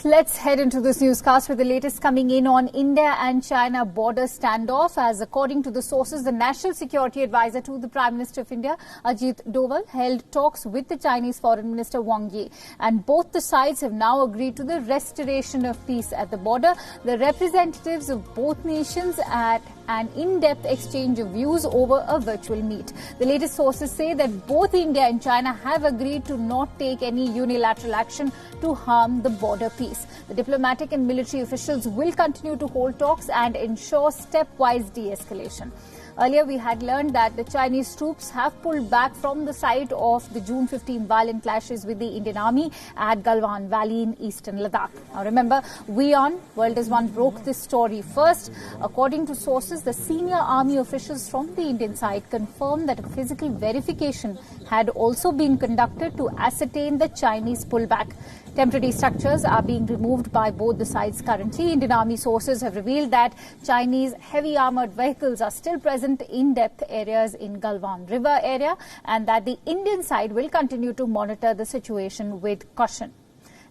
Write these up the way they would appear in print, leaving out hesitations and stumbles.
Let's head into this newscast with the latest coming in on India and China border standoff. As according to the sources, the National Security Advisor to the Prime Minister of India, Ajit Doval, held talks with the Chinese Foreign Minister Wang Yi. And both the sides have now agreed to the restoration of peace at the border. The representatives of both nations at an in-depth exchange of views over a virtual meet. The latest sources say that both India and China have agreed to not take any unilateral action to harm the border peace. The diplomatic and military officials will continue to hold talks and ensure stepwise de-escalation. Earlier, we had learned that the Chinese troops have pulled back from the site of the June 15 violent clashes with the Indian Army at Galwan Valley in eastern Ladakh. Now, remember, World is One broke this story first. According to sources, the senior army officials from the Indian side confirmed that a physical verification had also been conducted to ascertain the Chinese pullback. Temporary structures are being removed by both the sides currently. Indian Army sources have revealed that Chinese heavy armoured vehicles are still present in depth areas in Galwan River area and that the Indian side will continue to monitor the situation with caution.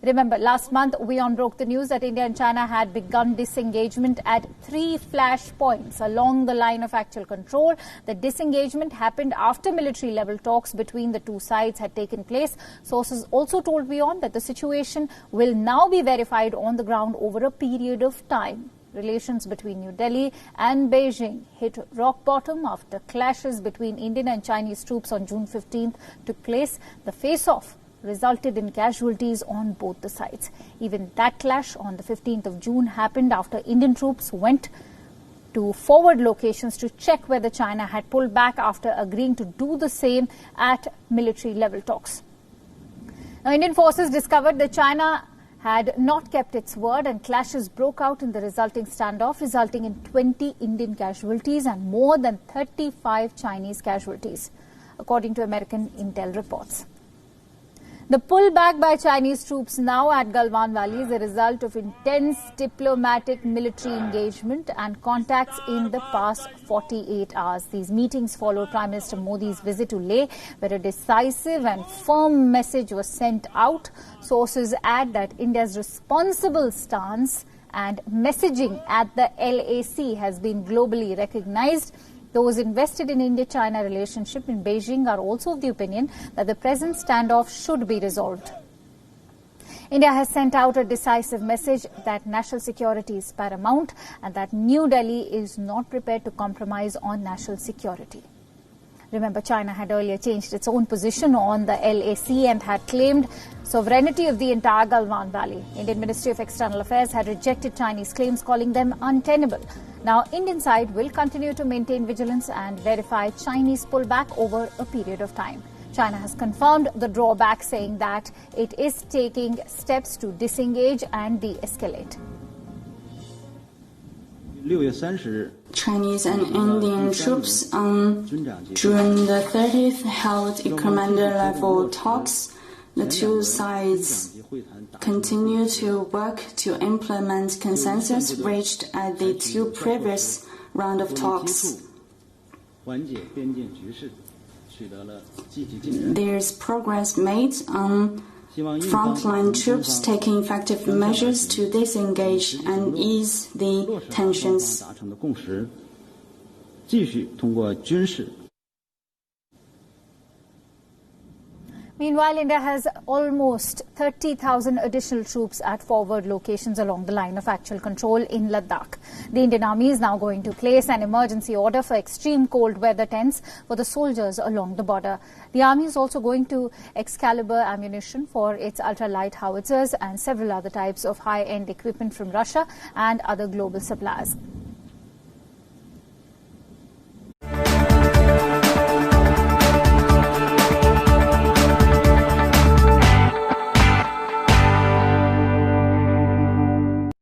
Remember, last month, WION broke the news that India and China had begun disengagement at 3 flashpoints along the line of actual control. The disengagement happened after military-level talks between the two sides had taken place. Sources also told WION that the situation will now be verified on the ground over a period of time. Relations between New Delhi and Beijing hit rock bottom after clashes between Indian and Chinese troops on June 15th took place. The face-off resulted in casualties on both the sides. Even that clash on the 15th of June happened after Indian troops went to forward locations to check whether China had pulled back after agreeing to do the same at military-level talks. Now, Indian forces discovered that China had not kept its word and clashes broke out in the resulting standoff, resulting in 20 Indian casualties and more than 35 Chinese casualties, according to American intel reports. The pullback by Chinese troops now at Galwan Valley is a result of intense diplomatic military engagement and contacts in the past 48 hours. These meetings followed Prime Minister Modi's visit to Leh, where a decisive and firm message was sent out. Sources add that India's responsible stance and messaging at the LAC has been globally recognized. Those invested in India-China relationship in Beijing are also of the opinion that the present standoff should be resolved. India has sent out a decisive message that national security is paramount and that New Delhi is not prepared to compromise on national security. Remember, China had earlier changed its own position on the LAC and had claimed sovereignty of the entire Galwan Valley. Indian Ministry of External Affairs had rejected Chinese claims, calling them untenable. Now, Indian side will continue to maintain vigilance and verify Chinese pullback over a period of time. China has confirmed the drawback, saying that it is taking steps to disengage and de-escalate. Chinese and Indian troops on June the 30th held commander-level talks. The two sides continue to work to implement consensus reached at the two previous round of talks. There's progress made on frontline troops taking effective measures to disengage and ease the tensions. Meanwhile, India has almost 30,000 additional troops at forward locations along the line of actual control in Ladakh. The Indian Army is now going to place an emergency order for extreme cold weather tents for the soldiers along the border. The Army is also going to Excalibur ammunition for its ultralight howitzers and several other types of high-end equipment from Russia and other global suppliers.